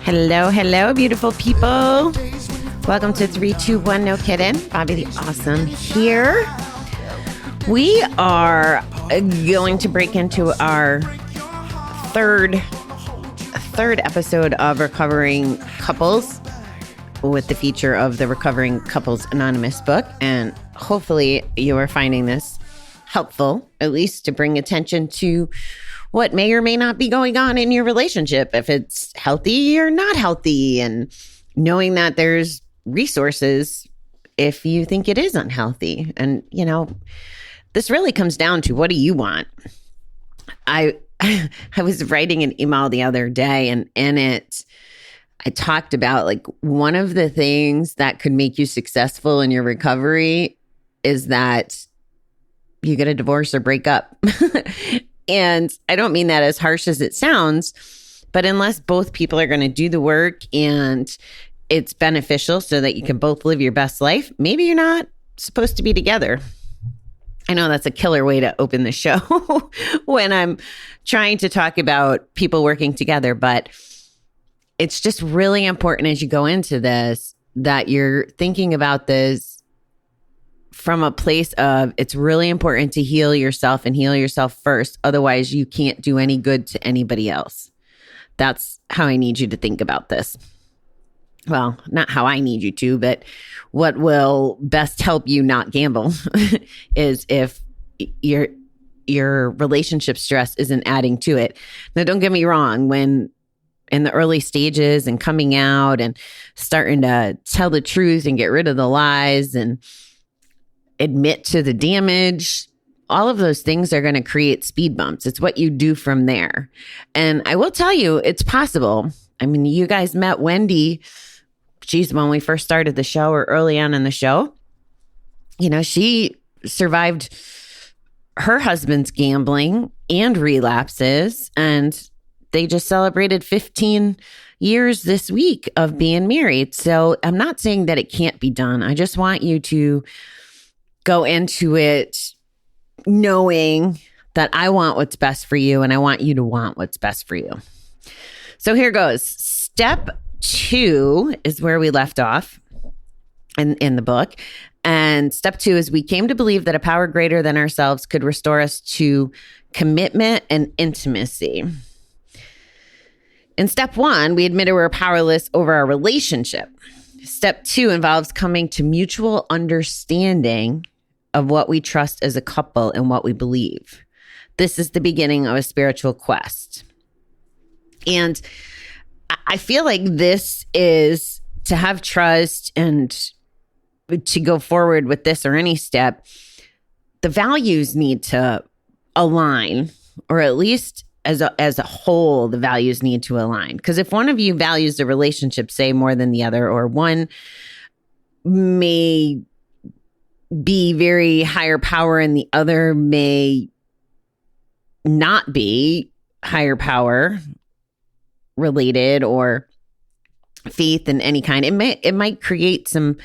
Hello, hello, beautiful people. Welcome to 321 No Kiddin. Bobby the Awesome here. We are going to break into our third episode of Recovering Couples with the feature of the Recovering Couples Anonymous book. And hopefully you are finding this helpful, at least to bring attention to what may or may not be going on in your relationship, if it's healthy or not healthy, and knowing that there's resources if you think it is unhealthy. And, you know, this really comes down to, what do you want? I was writing an email the other day, and in it, I talked about, like, one of the things that could make you successful in your recovery is that you get a divorce or break up. And I don't mean that as harsh as it sounds, but unless both people are going to do the work and it's beneficial so that you can both live your best life, maybe you're not supposed to be together. I know that's a killer way to open the show when I'm trying to talk about people working together, but it's just really important as you go into this that you're thinking about this from a place of, it's really important to heal yourself and heal yourself first. Otherwise, you can't do any good to anybody else. That's how I need you to think about this. Well, not how I need you to, but what will best help you not gamble is if your relationship stress isn't adding to it. Now, don't get me wrong, when in the early stages and coming out and starting to tell the truth and get rid of the lies and admit to the damage, all of those things are going to create speed bumps. It's what you do from there. And I will tell you, it's possible. I mean, you guys met Wendy, when we first started the show, or early on in the show. You know, she survived her husband's gambling and relapses, and they just celebrated 15 years this week of being married. So I'm not saying that it can't be done. I just want you to go into it knowing that I want what's best for you, and I want you to want what's best for you. So here goes. Step 2 is where we left off in the book. And step 2 is, we came to believe that a power greater than ourselves could restore us to commitment and intimacy. In step 1, we admitted we were powerless over our relationship. Step 2 involves coming to mutual understanding of what we trust as a couple and what we believe. This is the beginning of a spiritual quest. And I feel like this is, to have trust and to go forward with this or any step, the values need to align, or at least as a whole, the values need to align. Because if one of you values the relationship, say, more than the other, or one may be very higher power and the other may not be higher power related or faith in any kind, it might create some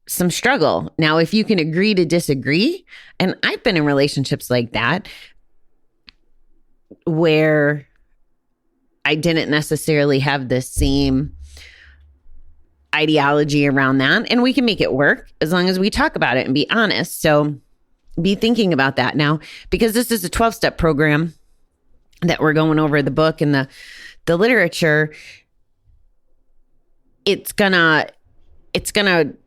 struggle. Now, if you can agree to disagree, and I've been in relationships like that where I didn't necessarily have the same ideology around that, and we can make it work as long as we talk about it and be honest. So be thinking about that now, because this is a 12-step program that we're going over the book and the literature. It's gonna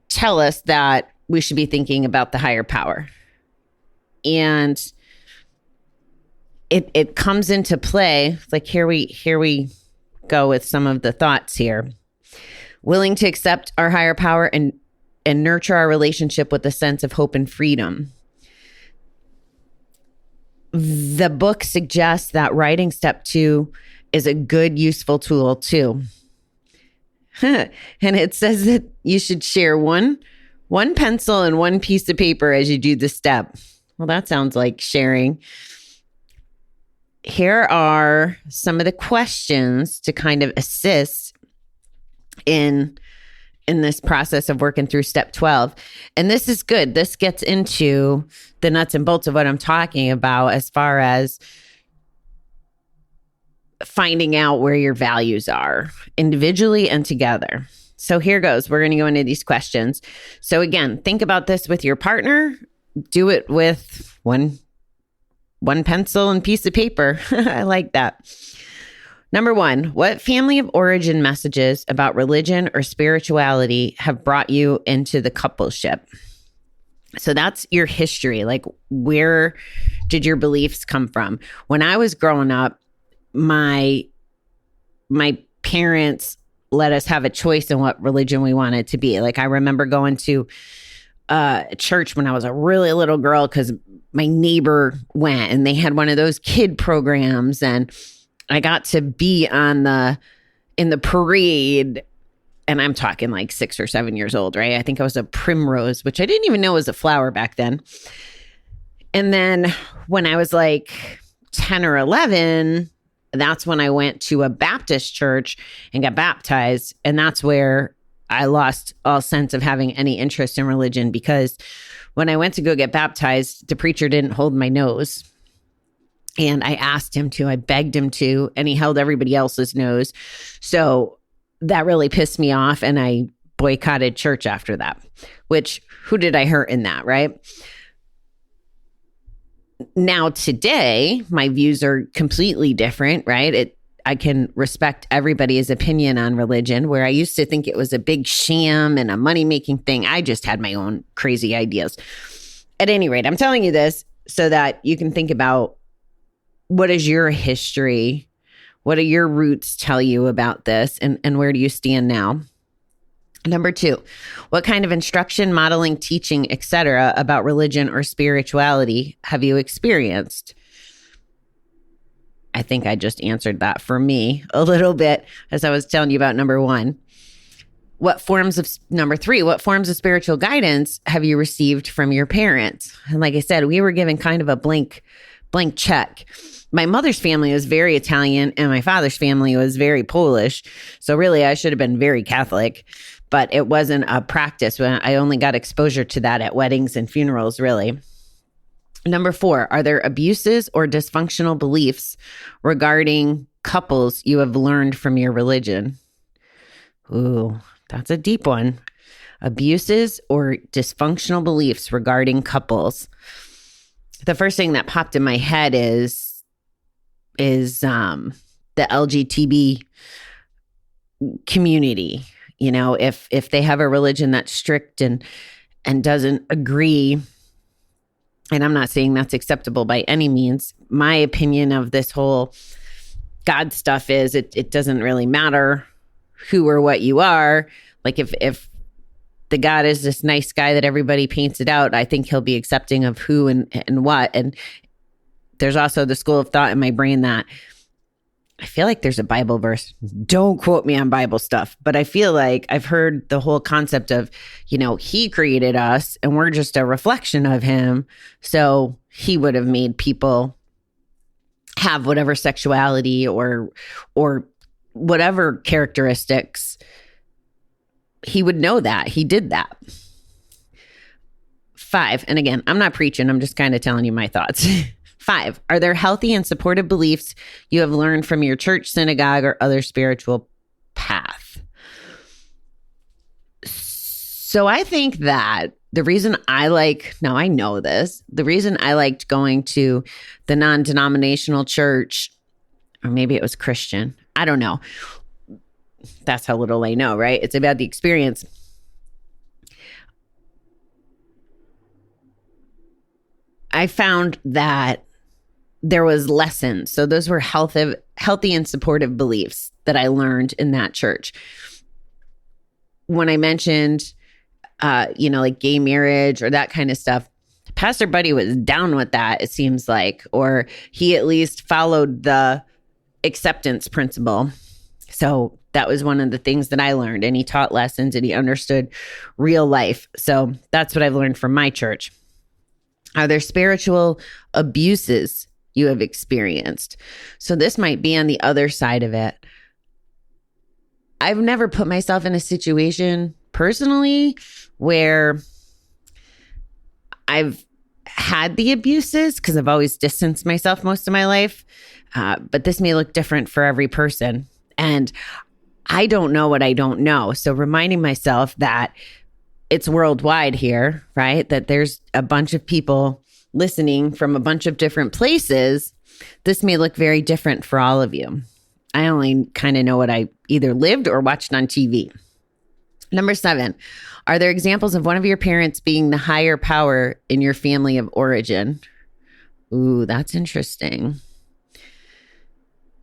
tell us that we should be thinking about the higher power, and it comes into play. Like, here we go with some of the thoughts here. Willing to accept our higher power and nurture our relationship with a sense of hope and freedom. The book suggests that writing step 2 is a good, useful tool too. And it says that you should share one pencil and one piece of paper as you do the step. Well, that sounds like sharing. Here are some of the questions to kind of assist in this process of working through step 12. And this is good. This gets into the nuts and bolts of what I'm talking about, as far as finding out where your values are individually and together. So here goes. We're going to go into these questions. So again, think about this with your partner. Do it with one pencil and piece of paper. I like that. Number 1, what family of origin messages about religion or spirituality have brought you into the coupleship? So that's your history. Like, where did your beliefs come from? When I was growing up, my parents let us have a choice in what religion we wanted to be. Like, I remember going to church when I was a really little girl because my neighbor went and they had one of those kid programs, and I got to be in the parade, and I'm talking like 6 or 7 years old, right? I think I was a primrose, which I didn't even know was a flower back then. And then when I was like 10 or 11, that's when I went to a Baptist church and got baptized. And that's where I lost all sense of having any interest in religion, because when I went to go get baptized, the preacher didn't hold my nose. And I asked him to, I begged him to, and he held everybody else's nose. So that really pissed me off, and I boycotted church after that, which, who did I hurt in that, right? Now today, my views are completely different, right? I can respect everybody's opinion on religion, where I used to think it was a big sham and a money-making thing. I just had my own crazy ideas. At any rate, I'm telling you this so that you can think about, what is your history? What do your roots tell you about this? And where do you stand now? Number 2, what kind of instruction, modeling, teaching, etc. about religion or spirituality have you experienced? I think I just answered that for me a little bit as I was telling you about number 1. Number 3, what forms of spiritual guidance have you received from your parents? And like I said, we were given kind of a blank check. My mother's family was very Italian and my father's family was very Polish. So really, I should have been very Catholic, but it wasn't a practice. I only got exposure to that at weddings and funerals, really. Number 4, are there abuses or dysfunctional beliefs regarding couples you have learned from your religion? Ooh, that's a deep one. Abuses or dysfunctional beliefs regarding couples. The first thing that popped in my head is the LGBT community. You know, if they have a religion that's strict and doesn't agree, and I'm not saying that's acceptable by any means. My opinion of this whole God stuff is it doesn't really matter who or what you are. Like if the God is this nice guy that everybody paints it out, I think he'll be accepting of who and what. And there's also the school of thought in my brain that I feel like there's a Bible verse. Don't quote me on Bible stuff, but I feel like I've heard the whole concept of, you know, he created us and we're just a reflection of him. So he would have made people have whatever sexuality or whatever characteristics. He would know that. He did that. 5, and again, I'm not preaching. I'm just kind of telling you my thoughts. 5, are there healthy and supportive beliefs you have learned from your church, synagogue, or other spiritual path? So I think that the reason I know this, the reason I liked going to the non-denominational church, or maybe it was Christian, I don't know. That's how little I know, right? It's about the experience. I found that there was lessons. So those were healthy and supportive beliefs that I learned in that church. When I mentioned, like gay marriage or that kind of stuff, Pastor Buddy was down with that, it seems like, or he at least followed the acceptance principle. So that was one of the things that I learned, and he taught lessons and he understood real life. So that's what I've learned from my church. Are there spiritual abuses you have experienced? So this might be on the other side of it. I've never put myself in a situation personally where I've had the abuses because I've always distanced myself most of my life. But this may look different for every person. And I don't know what I don't know. So reminding myself that it's worldwide here, right? That there's a bunch of people listening from a bunch of different places. This may look very different for all of you. I only kind of know what I either lived or watched on TV. Number 7, are there examples of one of your parents being the higher power in your family of origin? Ooh, that's interesting.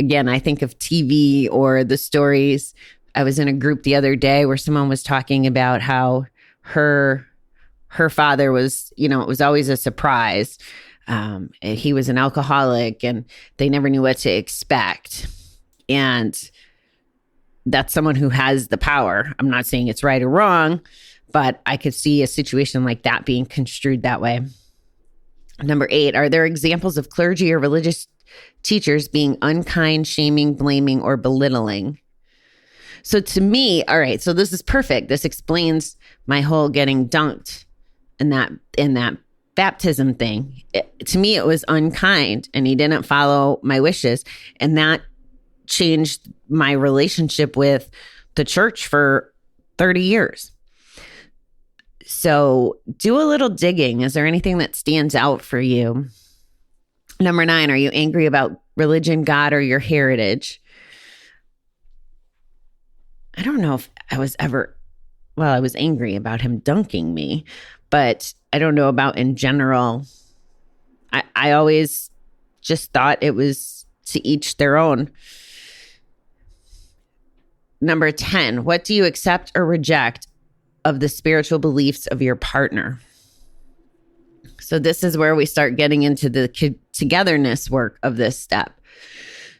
Again, I think of TV or the stories. I was in a group the other day where someone was talking about how her father was, it was always a surprise. He was an alcoholic and they never knew what to expect. And that's someone who has the power. I'm not saying it's right or wrong, but I could see a situation like that being construed that way. Number 8, are there examples of clergy or religious teachers being unkind, shaming, blaming, or belittling? So to me, all right, so this is perfect. This explains my whole getting dunked in that baptism thing. To me, it was unkind and he didn't follow my wishes. And that changed my relationship with the church for 30 years. So do a little digging. Is there anything that stands out for you? Number 9, are you angry about religion, God, or your heritage? I don't know if I was ever, I was angry about him dunking me, but I don't know about in general. I always just thought it was to each their own. Number 10, what do you accept or reject of the spiritual beliefs of your partner? So this is where we start getting into the togetherness work of this step.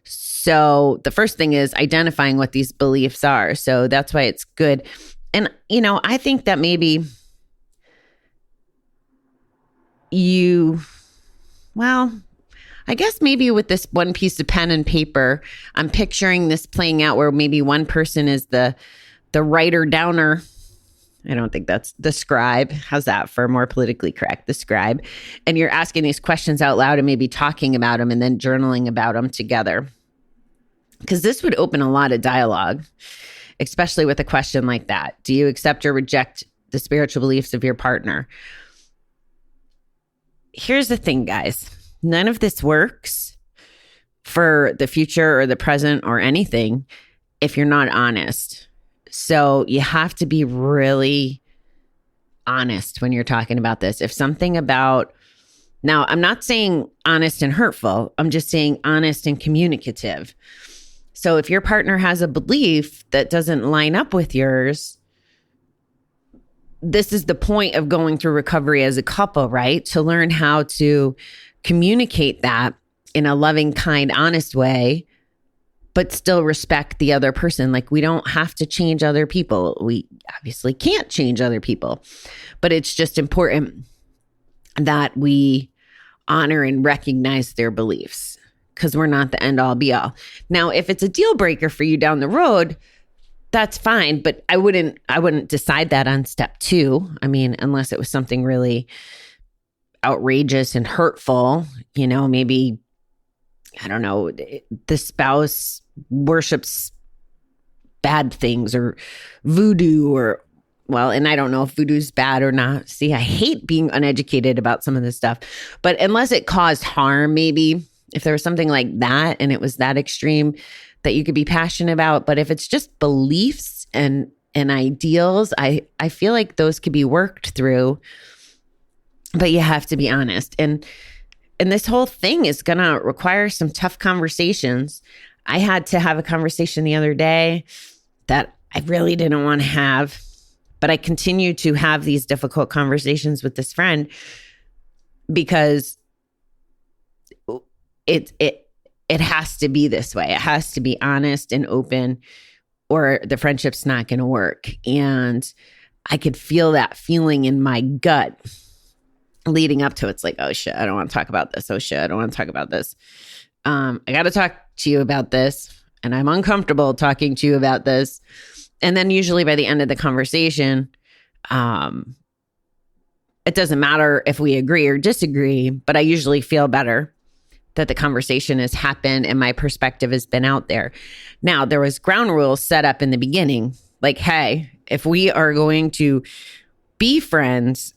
So the first thing is identifying what these beliefs are. So that's why it's good. And, I think that maybe I guess maybe with this one piece of pen and paper, I'm picturing this playing out where maybe one person is the writer downer. I don't think that's the scribe. How's that for more politically correct? The scribe. And you're asking these questions out loud and maybe talking about them and then journaling about them together. Because this would open a lot of dialogue, especially with a question like that. Do you accept or reject the spiritual beliefs of your partner? Here's the thing, guys. None of this works for the future or the present or anything if you're not honest. So you have to be really honest when you're talking about this. If something about, now I'm not saying honest and hurtful, I'm just saying honest and communicative. So if your partner has a belief that doesn't line up with yours, this is the point of going through recovery as a couple, right? To learn how to communicate that in a loving, kind, honest way, but still respect the other person. Like, we don't have to change other people. We obviously can't change other people, but it's just important that we honor and recognize their beliefs because we're not the end all be all. Now, if it's a deal breaker for you down the road, that's fine, but I wouldn't decide that on step 2. I mean, unless it was something really outrageous and hurtful, maybe, I don't know, the spouse worships bad things or voodoo and I don't know if voodoo's bad or not. See, I hate being uneducated about some of this stuff, but unless it caused harm, maybe if there was something like that and it was that extreme that you could be passionate about. But if it's just beliefs and ideals, I feel like those could be worked through, but you have to be honest. And this whole thing is going to require some tough conversations. I had to have a conversation the other day that I really didn't want to have, but I continue to have these difficult conversations with this friend because it has to be this way. It has to be honest and open, or the friendship's not going to work. And I could feel that feeling in my gut leading up to it. It's like, oh shit, I don't want to talk about this. Oh shit, I don't want to talk about this. I got to talk to you about this, and I'm uncomfortable talking to you about this. And then usually by the end of the conversation, it doesn't matter if we agree or disagree, but I usually feel better that the conversation has happened and my perspective has been out there. Now, there was ground rules set up in the beginning, like, hey, if we are going to be friends,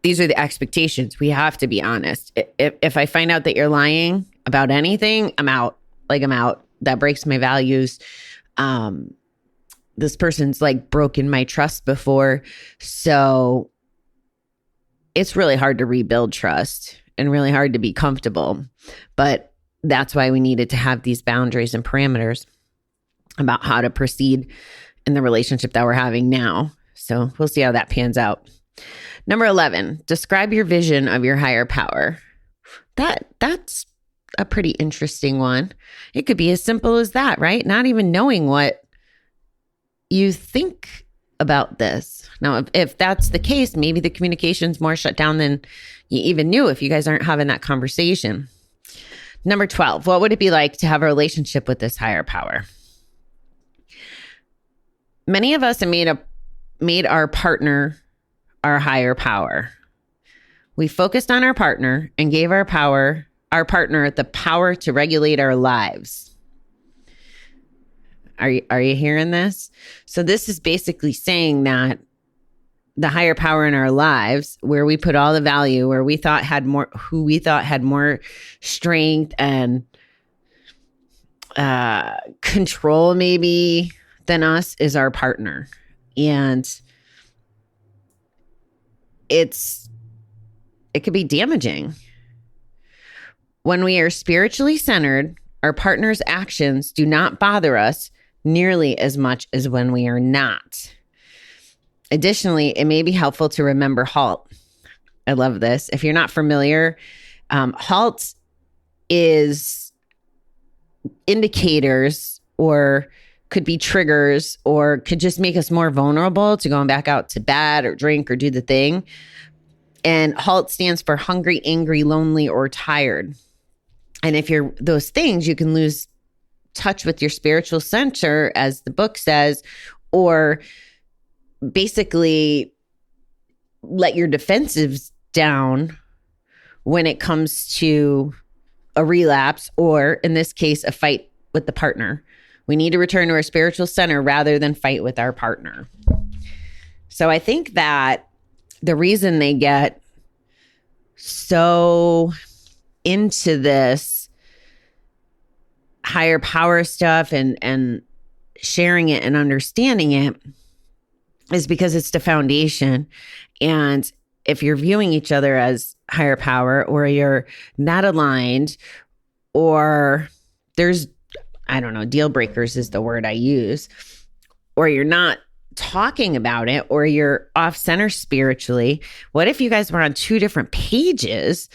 these are the expectations. We have to be honest. If I find out that you're lying about anything, I'm out. Like, I'm out. That breaks my values. This person's like broken my trust before. So it's really hard to rebuild trust and really hard to be comfortable. But that's why we needed to have these boundaries and parameters about how to proceed in the relationship that we're having now. So we'll see how that pans out. Number 11, describe your vision of your higher power. That's a pretty interesting one. It could be as simple as that, right? Not even knowing what you think about this. Now, if that's the case, maybe the communication's more shut down than you even knew if you guys aren't having that conversation. Number 12, what would it be like to have a relationship with this higher power? Many of us have made our partner our higher power. We focused on our partner and gave our partner the power to regulate our lives. Are you hearing this? So this is basically saying that the higher power in our lives, where we put all the value, where we thought had more, who we thought had more strength and control maybe than us, is our partner. And it could be damaging. When we are spiritually centered, our partner's actions do not bother us nearly as much as when we are not. Additionally, it may be helpful to remember HALT. I love this. If you're not familiar, HALT is indicators, or could be triggers, or could just make us more vulnerable to going back out to bed or drink or do the thing. And HALT stands for hungry, angry, lonely, or tired. And if you're those things, you can lose touch with your spiritual center, as the book says, or basically let your defensives down when it comes to a relapse, or in this case, a fight with the partner. We need to return to our spiritual center rather than fight with our partner. So I think that the reason they get so into this higher power stuff and sharing it and understanding it is because it's the foundation. And if you're viewing each other as higher power, or you're not aligned, or there's, I don't know, deal breakers is the word I use, or you're not talking about it, or you're off center spiritually, what if you guys were on two different pages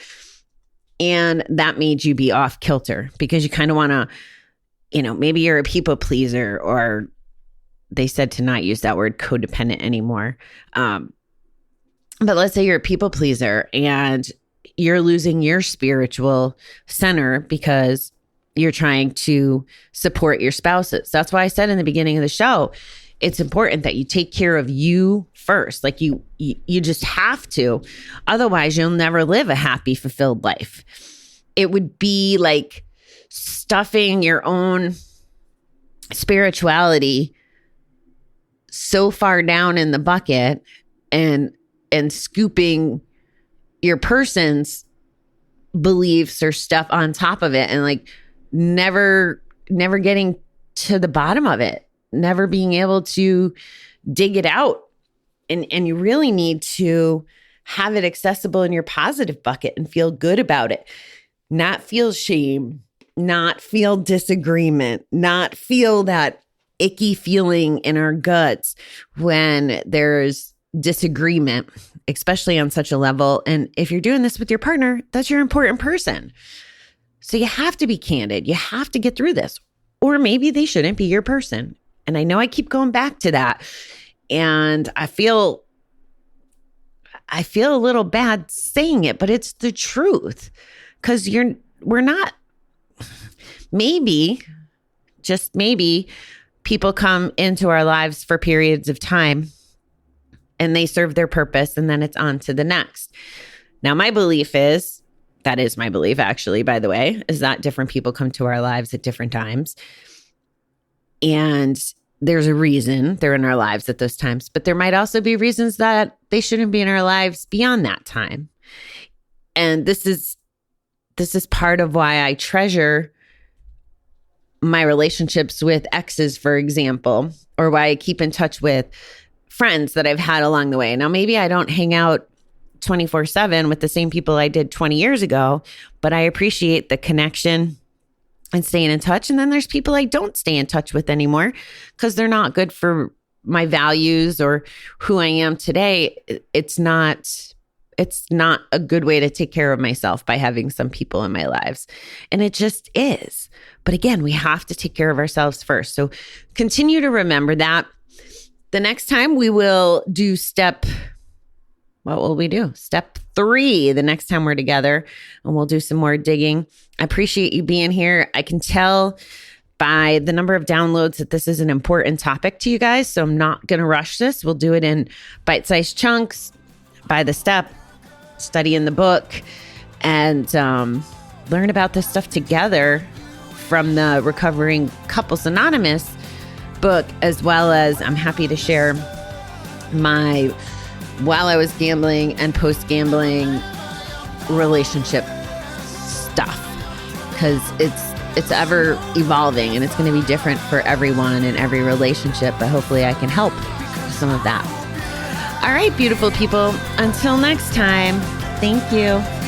and that made you be off kilter because you kind of want to, maybe you're a people pleaser, or they said to not use that word codependent anymore. But let's say you're a people pleaser and you're losing your spiritual center because you're trying to support your spouses. That's why I said in the beginning of the show, it's important that you take care of you first. Like you just have to. Otherwise, you'll never live a happy, fulfilled life. It would be like stuffing your own spirituality so far down in the bucket and scooping your person's beliefs or stuff on top of it, and like never getting to the bottom of it, never being able to dig it out. And you really need to have it accessible in your positive bucket and feel good about it. Not feel shame, not feel disagreement, not feel that icky feeling in our guts when there's disagreement, especially on such a level. And if you're doing this with your partner, that's your important person. So you have to be candid. You have to get through this. Or maybe they shouldn't be your person. And I know I keep going back to that. And I feel a little bad saying it, but it's the truth. Because we're not, maybe, just maybe, people come into our lives for periods of time and they serve their purpose, and then it's on to the next. Now, my belief is, that is my belief actually, by the way, is that different people come to our lives at different times. And there's a reason they're in our lives at those times, but there might also be reasons that they shouldn't be in our lives beyond that time. And this is part of why I treasure my relationships with exes, for example, or why I keep in touch with friends that I've had along the way. Now, maybe I don't hang out 24/7 with the same people I did 20 years ago, but I appreciate the connection and staying in touch. And then there's people I don't stay in touch with anymore because they're not good for my values or who I am today. It's not a good way to take care of myself by having some people in my lives. And it just is. But again, we have to take care of ourselves first. So continue to remember that. The next time we will do what will we do? Step 3, the next time we're together, and we'll do some more digging. I appreciate you being here. I can tell by the number of downloads that this is an important topic to you guys. So I'm not going to rush this. We'll do it in bite-sized chunks, by the step, study in the book, and learn about this stuff together from the Recovering Couples Anonymous book, as well as I'm happy to share my while I was gambling and post-gambling relationship stuff, because it's ever evolving and it's going to be different for everyone in every relationship, but hopefully I can help with some of that. All right, beautiful people, until next time, thank you.